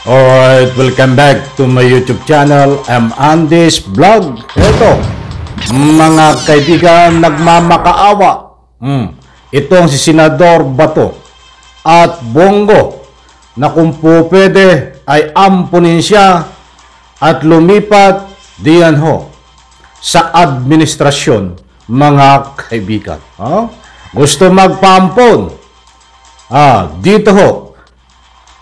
Alright, welcome back to my YouTube channel. I'm Andy's Vlog. Ito, mga kaibigan, nagmamakaawa. Itong si Senador Bato at Bongo na kung po pwede ay ampunin siya at lumipat diyan ho sa administrasyon, mga kaibigan. Gusto magpaampon dito ho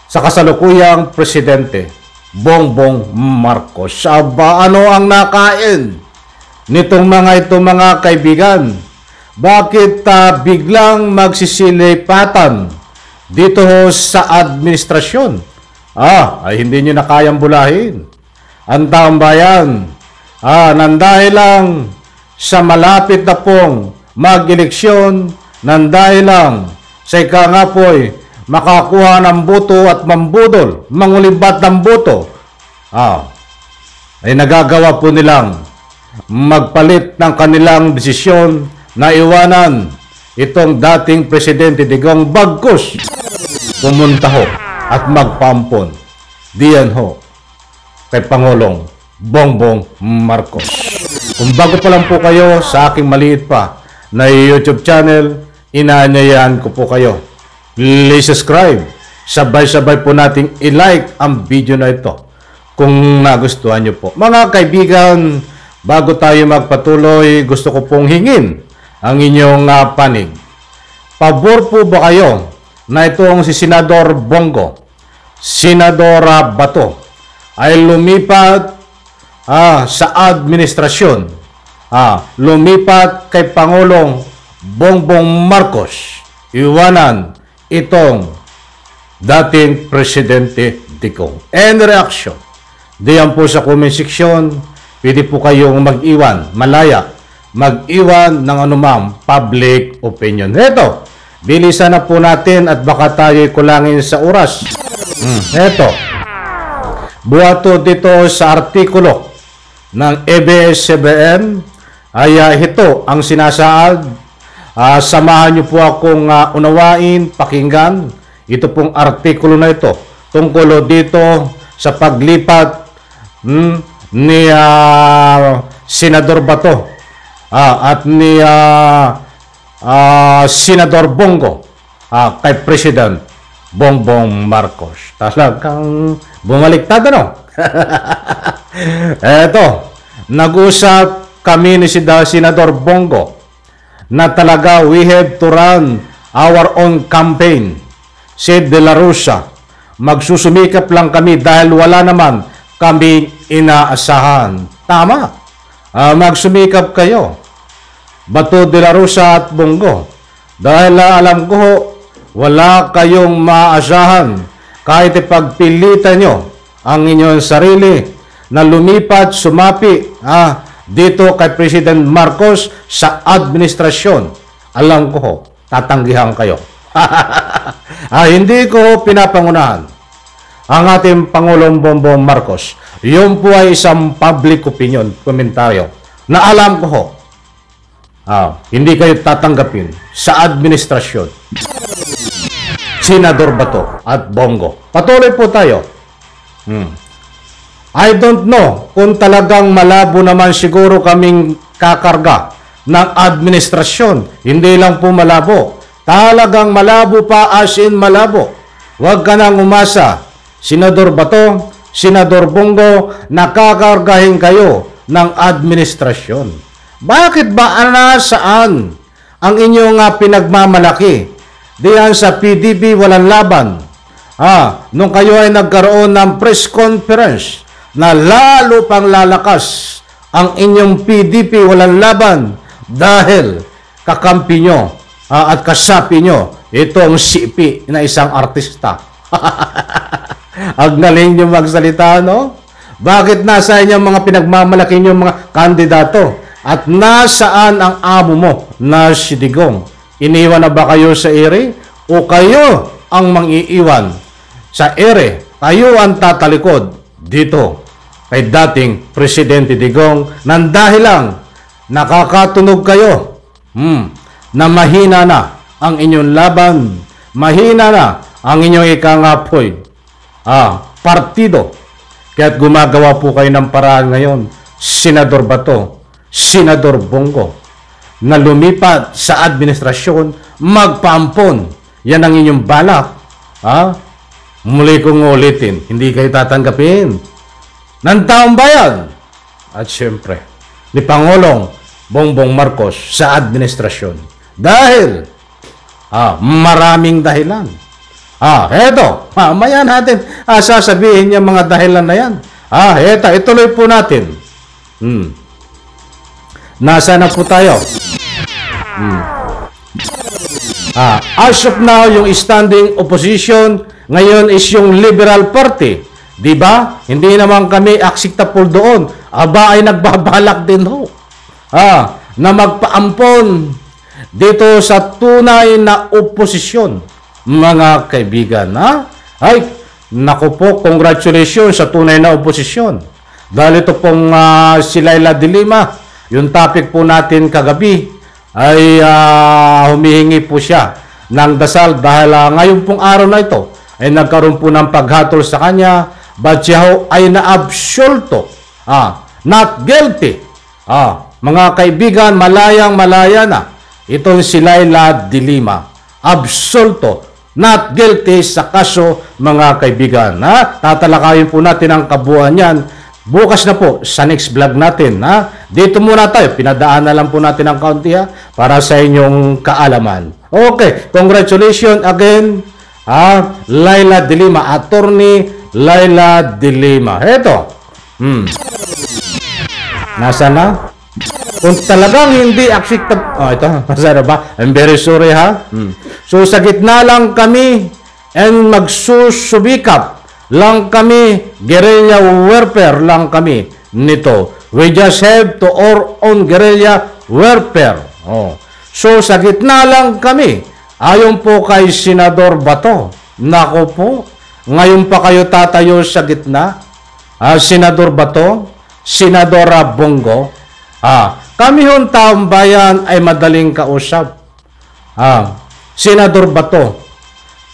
sa kasalukuyang presidente Bongbong Marcos. Aba, ano ang nakain nitong mga kaibigan? Bakit biglang magsisilipatan dito ho sa administrasyon? Ay hindi nyo na kayang bulahin ang taong bayan. Nandahil lang sa malapit na pong mag-eleksyon, nandahil lang sa ika nga po'y makakuha ng boto at mambudol, mangulimbat ng boto, ay nagagawa po nilang magpalit ng kanilang desisyon na iwanan itong dating Presidente Digong bagkus pumunta ho at magpaampon diyan ho kay Pangulong Bongbong Marcos. Kung bago pa lang po kayo sa aking maliit pa na YouTube channel, inaanyayahan ko po kayo, please subscribe. Sabay-sabay po nating i-like ang video na ito kung nagustuhan nyo po. Mga kaibigan, bago tayo magpatuloy, gusto ko pong hingin ang inyong panig. Pabor po ba kayo na itong si Senador Bongo, Senador Bato ay lumipat sa administrasyon, lumipat kay Pangulong Bongbong Marcos, iwanan itong dating Presidente Digong? And reaction, diyan po sa comment section, pwede po kayong mag-iwan, malaya, mag-iwan ng anumang public opinion. Ito, bilisan na po natin at baka tayo kulangin sa oras. Ito, buhato dito sa artikulo ng ABS-CBN, ay ito ang sinasaad. Samahan niyo po akong unawain, pakinggan ito pong artikulo na ito tungkol dito sa paglipat ni Senador Bato at ni Senador Bongo kay President Bongbong Marcos. Talagang bumaliktad, ano? Eto, nag-usap kami ni Senador Bongo na talaga we have to run our own campaign, said De La Rosa. Magsusumikap lang kami dahil wala naman kami inaasahan. Tama, magsumikap kayo, Bato, De La Rosa at Bongo, dahil alam ko wala kayong maasahan kahit ipagpilitan nyo ang inyong sarili na lumipat, sumapi dito kay President Marcos sa administrasyon. Alam ko tatanggihan kayo. Hindi ko pinapangunahan ang ating Pangulong Bongbong Marcos. Yun po ay isang public opinion, komentaryo na alam ko hindi kayo tatanggapin sa administrasyon Senador Bato at Bongo. Patuloy po tayo. I don't know kung talagang malabo naman siguro kaming kakarga ng administrasyon. Hindi lang po malabo, talagang malabo pa, as in malabo. Huwag ka nang umasa, Senador Bato, Senador Bongo, nakakargahin kayo ng administrasyon. Bakit ba saan ang inyong pinagmamalaki? Diyan sa PDP walang laban. Nung kayo ay nagkaroon ng press conference na lalo pang lalakas ang inyong PDP, walang laban dahil kakampi nyo at kasapi nyo itong sipi na isang artista. Ang galing nyo magsalita, no? Bakit nasa inyong mga pinagmamalaki nyo mga kandidato? At nasaan ang amo mo na si Digong? Iniwan na ba kayo sa ere? O kayo ang mangiiwan sa ere? Kayo ang tatalikod dito kay dating Presidente Digong nang dahil lang nakakatunog kayo na mahina na ang inyong laban, mahina na ang inyong ikangapoy partido. Kaya't gumagawa po kayo ng paraan ngayon, Senador Bato, Senador Bongo, na lumipat sa administrasyon, magpaampon. Yan ang inyong balak. Muli kong ulitin, hindi kayo tatanggapin ng taong bayan. At syempre, ni Pangulong Bongbong Marcos sa administrasyon. Dahil, maraming dahilan. Eto, mamaya natin sasabihin yung mga dahilan na yan. Eto, ituloy po natin. Nasa na po tayo? As of now, yung standing opposition ngayon is yung Liberal Party. Diba? Hindi naman kami acceptable doon. Aba ay nagbabalak din ho. Na magpaampon dito sa tunay na oposisyon. Mga kaibigan, ay, naku po, congratulations sa tunay na oposisyon. Dahil ito pong si Laila de Lima, yung topic po natin kagabi, ay humihingi po siya ng dasal dahil ngayon pong araw na ito ay nagkaroon po ng paghatol sa kanya, but siya ay na-absolto, not guilty. Mga kaibigan, malayang-malaya na itong si Laila de Lima, absolto, not guilty sa kaso, mga kaibigan. Tatalakayin po natin ang kabuuan yan bukas na po sa next vlog natin. Dito muna tayo, pinadaan na lang po natin ang kaunti para sa inyong kaalaman. Okay, congratulations again, Laila de Lima, Attorney Laila de Lima. Eto, nasa na? Kung talagang hindi acceptable, ito, masarap ba? I'm very sorry So sa gitna lang kami and magsusubikap lang kami, guerrilla warfare lang kami nito. We just have to our own guerrilla warfare. So sa gitna lang kami, ayon po kay Senador Bato. Nako po, ngayon pa kayo tatayo sa gitna, Senador Bato, Senadora Bongo. Kami hong taong bayan ay madaling kausap. Senador Bato,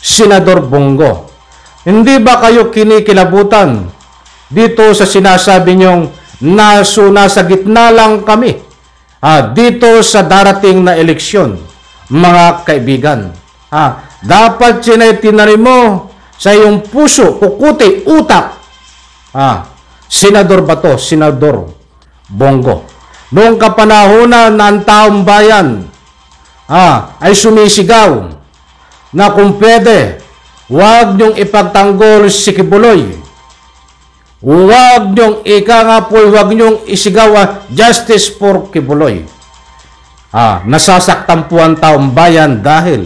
Senador Bongo, hindi ba kayo kinikilabutan dito sa sinasabi niyong nasa gitna lang kami dito sa darating na eleksyon, mga kaibigan? Dapat sinay-tinarin mo sa iyong puso, kukuti, utak. Senador Bato, Senador Bongo, noong kapanahonan ng taong bayan ay sumisigaw na kung pwede, huwag niyong ipagtanggol si Kibuloy. Huwag niyong huwag niyong isigaw justice for Kibuloy. Nasasaktan po ang taong bayan dahil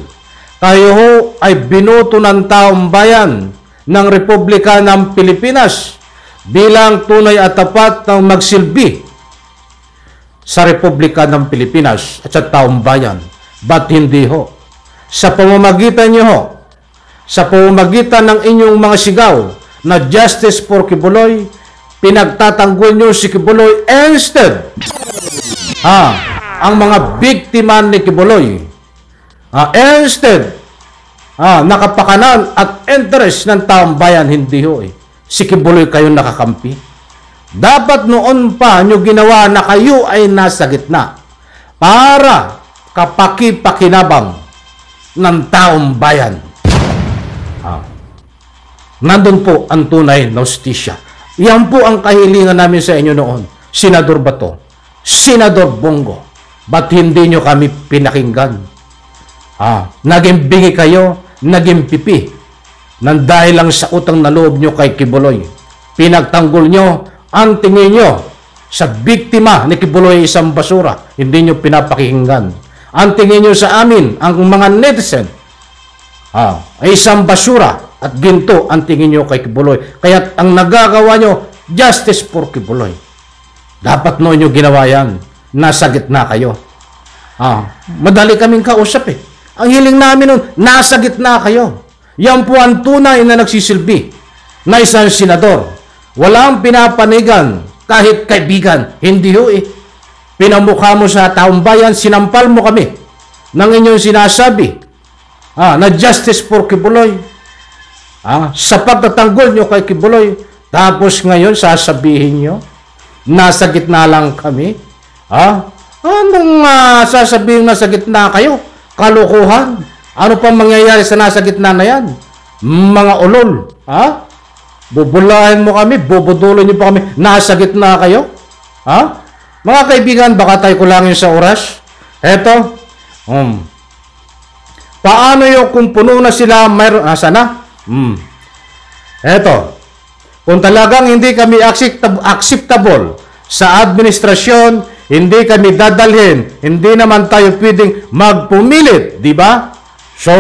kayo ho ay binoto ng taong bayan ng Republika ng Pilipinas bilang tunay at tapat ng magsilbi sa Republika ng Pilipinas at sa taong bayan. Ba't hindi ho? Sa pamamagitan niyo ho, sa pamamagitan ng inyong mga sigaw na justice for Kibuloy, pinagtatanggol niyo si Kibuloy instead ang mga biktima ni Kibuloy. Instead nakapakanan at interest ng taong bayan, hindi ho si Kibuloy kayo nakakampi. Dapat noon pa nyo ginawa na kayo ay nasa gitna para kapaki-pakinabang ng taong bayan. Nandun po ang tunay na hustisya. Yan po ang kahilingan namin sa inyo noon, Senador Bato, Senador Bongo. Ba't hindi nyo kami pinakinggan? Naging bingi kayo, naging pipi, nang dahil lang sa utang na loob nyo kay Kibuloy. Pinagtanggol nyo ang tingin nyo sa biktima ni Kibuloy isang basura, hindi nyo pinapakinggan. Ang tingin nyo sa amin, ang mga netizen, ay isang basura at ginto ang tingin nyo kay Kibuloy. Kaya ang nagagawa nyo, justice for Kibuloy. Dapat noon nyo ginawa yan. Nasa gitna kayo. Madali kaming kausap Ang hiling namin noon, nasa gitna kayo. Yan po ang tunay na nagsisilbi na isang senador. Walang pinapanigan kahit kaibigan. Hindi ho Pinamukha mo sa taong bayan, sinampal mo kami ng inyong sinasabi na justice for Kibuloy. Sa pagtatanggol nyo kay Kibuloy, tapos ngayon sasabihin nyo, nasa gitna lang kami. Anong sasabihin nasa gitna kayo? Kalukuhan. Ano pa mangyayari sa nasa gitna na yan? Mga ulol. Bubulahin mo kami, bubudulin nyo pa kami, nasa gitna kayo? Mga kaibigan, baka tayo kulangin sa oras. Eto, paano yung kung puno na sila, mayroon, sana? Eto, kung talagang hindi kami acceptable sa administrasyon, hindi kami dadalhin, hindi naman tayo pwedeng magpumilit, di ba? So,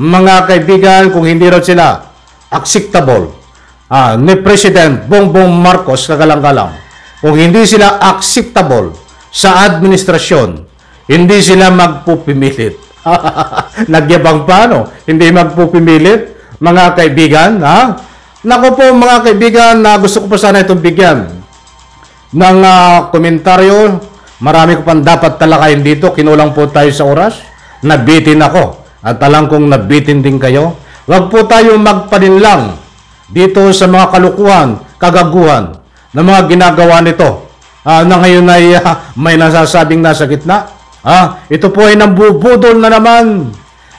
mga kaibigan, kung hindi raw sila acceptable ni President Bongbong Marcos, kagalang-galang, kung hindi sila acceptable sa administrasyon, hindi sila magpupumilit. Nagyabang paano? Hindi magpupumilit? Mga kaibigan, Naku po mga kaibigan, gusto ko pa sana itong bigyan ng komentaryo. Marami ko pang dapat talakayin dito. Kinulang po tayo sa oras. Nabitin ako. At alam kong nabitin din kayo. Huwag po tayo magpaninlang dito sa mga kalukuhan, kagaguhan na mga ginagawa nito. Na ngayon ay may nasasabing nasa gitna. Ito po ay nambubudol na naman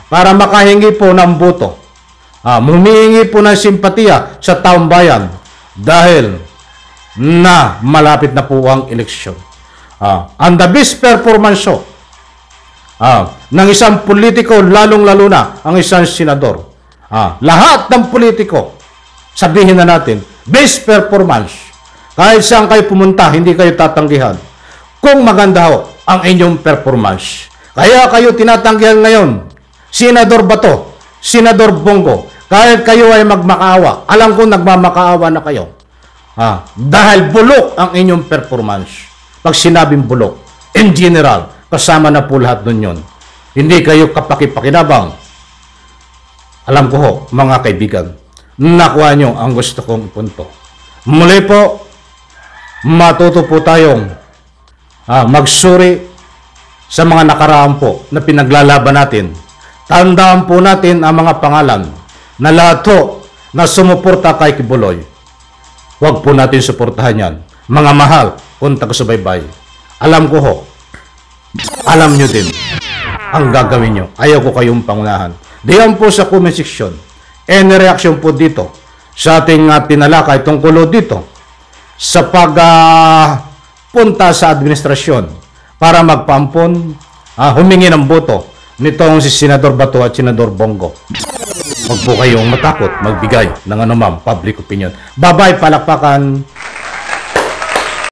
para makahingi po ng boto. Humihingi po ng simpatiya sa taong bayan dahil na malapit na po ang eleksyon. And the best performance show ng isang politiko, lalong-lalo na ang isang senador. Lahat ng politiko, sabihin na natin, best performance. Kahit saan kayo pumunta, hindi kayo tatanggihan kung maganda ho ang inyong performance. Kaya kayo tinatanggihan ngayon, Senador Bato, Senador Bongo, kahit kayo ay magmakaawa, alam ko nagmamakaawa na kayo. Dahil bulok ang inyong performance. Pag sinabing bulok, in general, kasama na po lahat nun yun. Hindi kayo kapakipakinabang. Alam ko ho, mga kaibigan, nakuha nyo ang gusto kong ipunto. Muli po, matuto po tayong magsuri sa mga nakaraan po na pinaglalaban natin. Tandaan po natin ang mga pangalan na lahat ho na sumuporta kay Kibuloy. Huwag po natin suportahan yan. Mga mahal, kung taga-subaybay. Alam ko ho, alam nyo din ang gagawin nyo. Ayaw ko kayong pangunahan. Diyan po sa comment section, any reaction po dito sa ating tinalakay tungkol dito sa pagpunta sa administrasyon para magpampon, humingi ng boto nitong si Senador Bato at Senador Bongo. Huwag po kayong matakot magbigay ng anumang public opinion. Bye-bye, palakpakan.